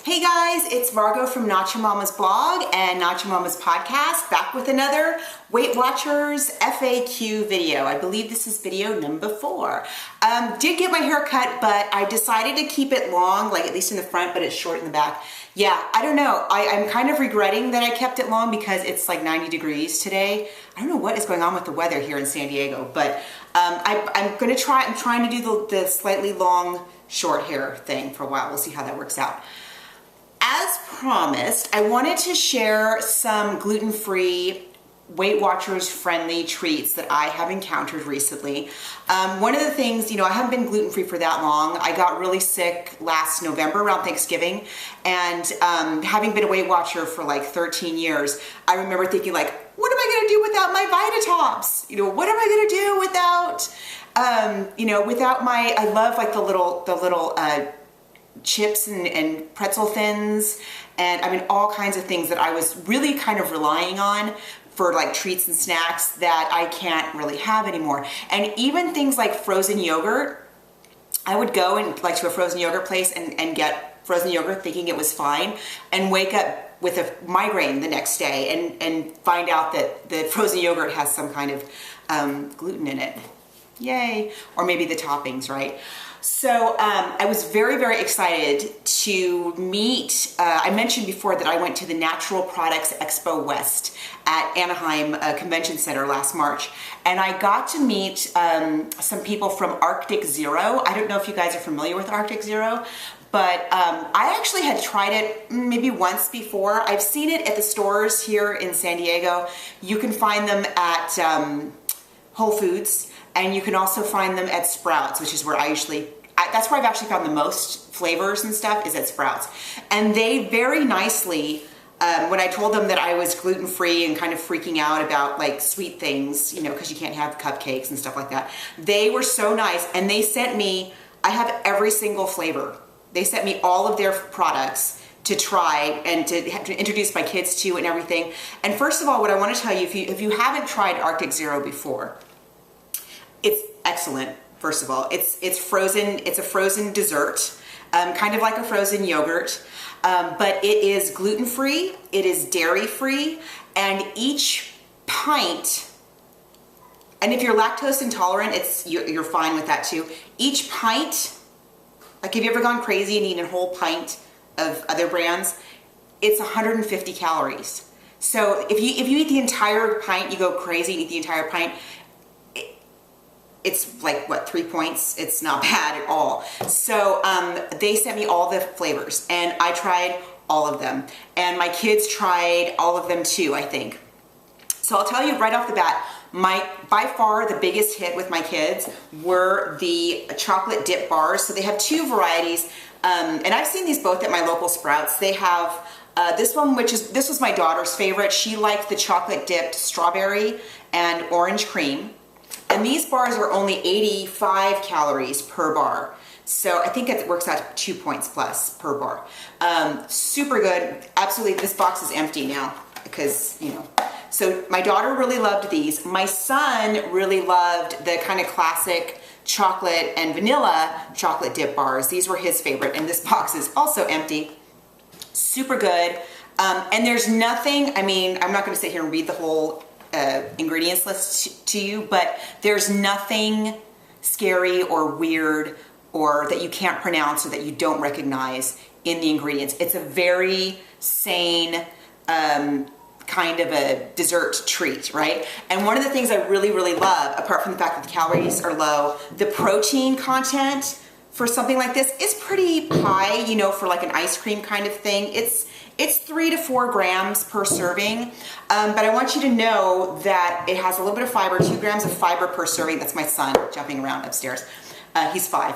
Hey guys, it's Margot from Not Your Mama's blog and Not Your Mama's podcast, back with another Weight Watchers FAQ video. I believe this is video number 4. Did get my hair cut, but I decided to keep it long, like at least in the front, but it's short in the back. Yeah, I don't know. I'm kind of regretting that I kept it long because it's like 90 degrees today. I don't know what is going on with the weather here in San Diego, but I'm trying to do the slightly long, short hair thing for a while. We'll see how that works out. As promised, I wanted to share some gluten-free, Weight Watchers friendly treats that I have encountered recently. One of the things, I haven't been gluten-free for that long. I got really sick last November around Thanksgiving, and having been a Weight Watcher for like 13 years, I remember thinking like, what am I gonna do without my Vitatops? What am I gonna do without my, I love like the little chips and pretzel thins, and I mean all kinds of things that I was really kind of relying on for like treats and snacks that I can't really have anymore. And even things like frozen yogurt, I would go and like to a frozen yogurt place and get frozen yogurt thinking it was fine, and wake up with a migraine the next day and find out that the frozen yogurt has some kind of gluten in it. Yay. Or maybe the toppings, right? So I was very, very excited to meet, I mentioned before that I went to the Natural Products Expo West at Anaheim Convention Center last March, and I got to meet some people from Arctic Zero. I don't know if you guys are familiar with Arctic Zero, but I actually had tried it maybe once before. I've seen it at the stores here in San Diego. You can find them at Whole Foods, and you can also find them at Sprouts, which is where that's where I've actually found the most flavors and stuff, is at Sprouts. And they very nicely, when I told them that I was gluten-free and kind of freaking out about like sweet things, because you can't have cupcakes and stuff like that, they were so nice, and they sent me, I have every single flavor. They sent me all of their products to try and to introduce my kids to and everything. And first of all, what I want to tell you, if you haven't tried Arctic Zero before, it's excellent. First of all, it's frozen. It's a frozen dessert, kind of like a frozen yogurt, but it is gluten-free. It is dairy-free, and each pint. And if you're lactose intolerant, you're fine with that too. Each pint, like have you ever gone crazy and eaten a whole pint of other brands? It's 150 calories. So if you eat the entire pint, you go crazy and eat the entire pint. It's like, what, 3 points? It's not bad at all. So they sent me all the flavors, and I tried all of them. And my kids tried all of them too, I think. So I'll tell you right off the bat, by far the biggest hit with my kids were the chocolate dip bars. So they have 2 varieties, and I've seen these both at my local Sprouts. They have this one, this was my daughter's favorite. She liked the chocolate dipped strawberry and orange cream. And these bars are only 85 calories per bar. So I think it works out to 2 points plus per bar. Super good. Absolutely, this box is empty now because, So my daughter really loved these. My son really loved the kind of classic chocolate and vanilla chocolate dip bars. These were his favorite, and this box is also empty. Super good. And there's nothing, I'm not going to sit here and read the whole ingredients list to you, but there's nothing scary or weird or that you can't pronounce or that you don't recognize in the ingredients. It's a very sane kind of a dessert treat, right? And one of the things I really, really love, apart from the fact that the calories are low, the protein content for something like this is pretty high, for like an ice cream kind of thing. It's 3 to 4 grams per serving, but I want you to know that it has a little bit of fiber, 2 grams of fiber per serving. That's my son jumping around upstairs. He's 5.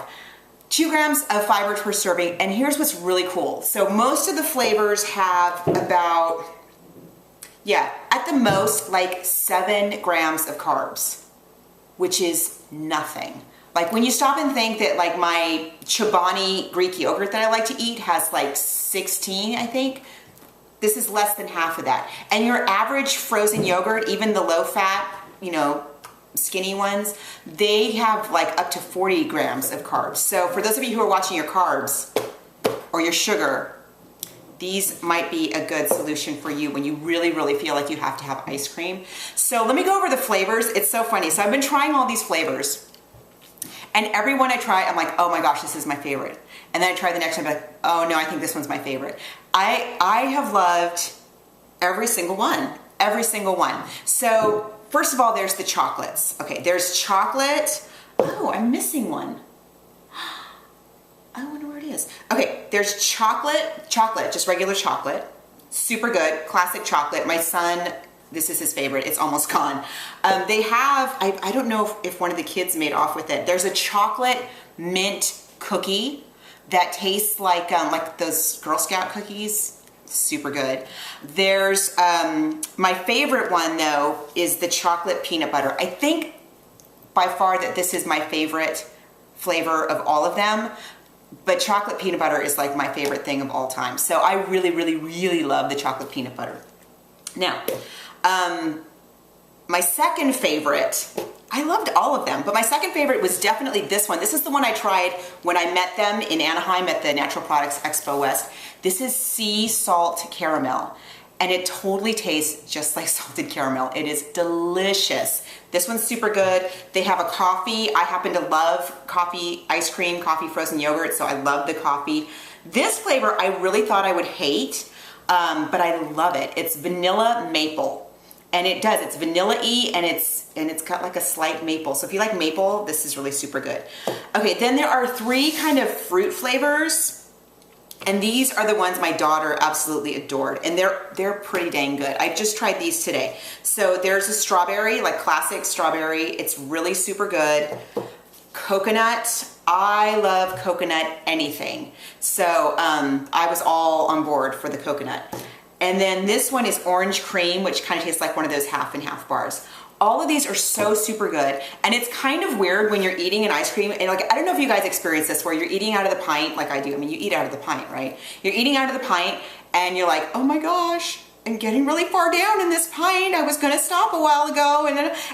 2 grams of fiber per serving, and here's what's really cool. So most of the flavors have about, at the most, like 7 grams of carbs, which is nothing. Like when you stop and think that like my Chobani Greek yogurt that I like to eat has like 16, I think, this is less than half of that. And your average frozen yogurt, even the low fat, skinny ones, they have like up to 40 grams of carbs. So for those of you who are watching your carbs or your sugar, these might be a good solution for you when you really, really feel like you have to have ice cream. So let me go over the flavors. It's so funny. So I've been trying all these flavors, and every one I try, I'm like, oh my gosh, this is my favorite. And then I try the next one, I'm like, oh no, I think this one's my favorite. I have loved every single one, every single one. So first of all, there's the chocolates. Okay, there's chocolate. Oh, I'm missing one. I wonder where it is. Okay, there's chocolate, just regular chocolate. Super good, classic chocolate. My son, this is his favorite. It's almost gone. They have, I don't know if one of the kids made off with it. There's a chocolate mint cookie that tastes like those Girl Scout cookies. Super good. There's, my favorite one though is the chocolate peanut butter. I think by far that this is my favorite flavor of all of them. But chocolate peanut butter is like my favorite thing of all time. So I really, really, really love the chocolate peanut butter. Now, my second favorite, I loved all of them, but my second favorite was definitely this one. This is the one I tried when I met them in Anaheim at the Natural Products Expo West. This is sea salt caramel, and it totally tastes just like salted caramel. It is delicious. This one's super good. They have a coffee. I happen to love coffee ice cream, coffee frozen yogurt, so I love the coffee. This flavor I really thought I would hate, but I love it. It's vanilla maple, and it does. It's vanilla-y, and it's got like a slight maple. So if you like maple, this is really super good. Okay, then there are 3 kind of fruit flavors. And these are the ones my daughter absolutely adored, and they're pretty dang good. I just tried these today. So there's a strawberry, like classic strawberry. It's really super good. Coconut, I love coconut anything. So I was all on board for the coconut. And then this one is orange cream, which kind of tastes like one of those half and half bars. All of these are so super good, and it's kind of weird when you're eating an ice cream, and like, I don't know if you guys experience this, where you're eating out of the pint, like I do. I mean, you eat out of the pint, right? You're eating out of the pint, and you're like, oh my gosh, I'm getting really far down in this pint. I was gonna stop a while ago,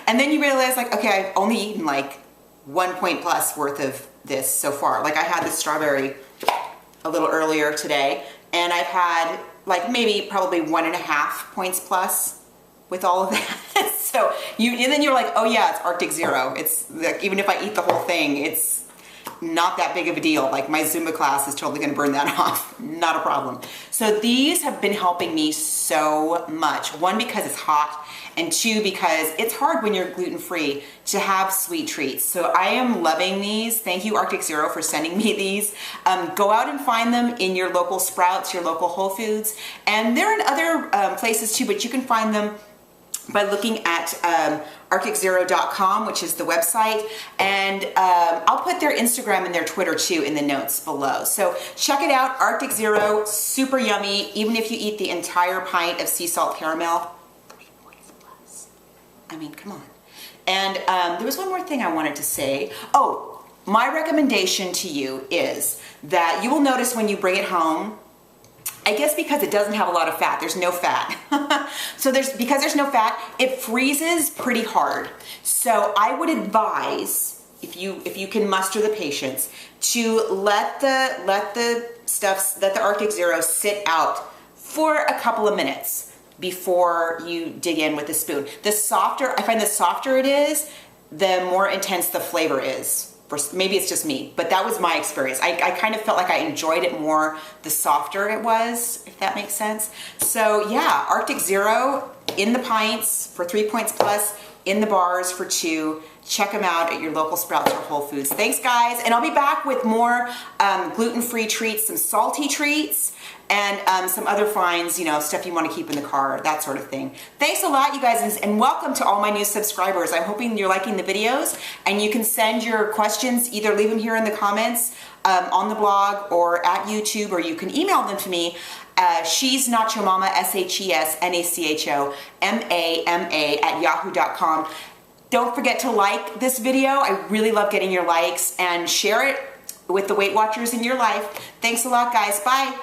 and then you realize, like, okay, I've only eaten like 1 point plus worth of this so far. Like, I had this strawberry a little earlier today, and I've had like maybe probably 1.5 points plus with all of that. So and then you're like, oh yeah, it's Arctic Zero. It's like, even if I eat the whole thing, it's not that big of a deal. Like, my Zumba class is totally gonna burn that off. Not a problem. So these have been helping me so much. 1, because it's hot, and 2, because it's hard when you're gluten-free to have sweet treats. So I am loving these. Thank you, Arctic Zero, for sending me these. Go out and find them in your local Sprouts, your local Whole Foods, and they're in other places too, but you can find them by looking at arcticzero.com, which is the website, and I'll put their Instagram and their Twitter too in the notes below. So check it out, Arctic Zero, super yummy. Even if you eat the entire pint of sea salt caramel, 3 points plus. I mean, come on. And there was one more thing I wanted to say. Oh, my recommendation to you is that you will notice when you bring it home, I guess because it doesn't have a lot of fat, there's no fat. So because there's no fat, it freezes pretty hard. So I would advise, if you can muster the patience, to let the Arctic Zero sit out for a couple of minutes before you dig in with a spoon. I find the softer it is, the more intense the flavor is. Maybe it's just me, but that was my experience. I kind of felt like I enjoyed it more the softer it was, if that makes sense. So yeah, Arctic Zero in the pints for 3 points plus, in the bars for 2. Check them out at your local Sprouts or Whole Foods. Thanks, guys, and I'll be back with more gluten-free treats, some salty treats, and some other finds, you know, stuff you want to keep in the car, that sort of thing. Thanks a lot, you guys, and welcome to all my new subscribers. I'm hoping you're liking the videos, and you can send your questions, either leave them here in the comments on the blog or at YouTube, or you can email them to me. She's Nacho Mama, SHESNACHOMAMA at yahoo.com. Don't forget to like this video. I really love getting your likes, and share it with the Weight Watchers in your life. Thanks a lot, guys. Bye.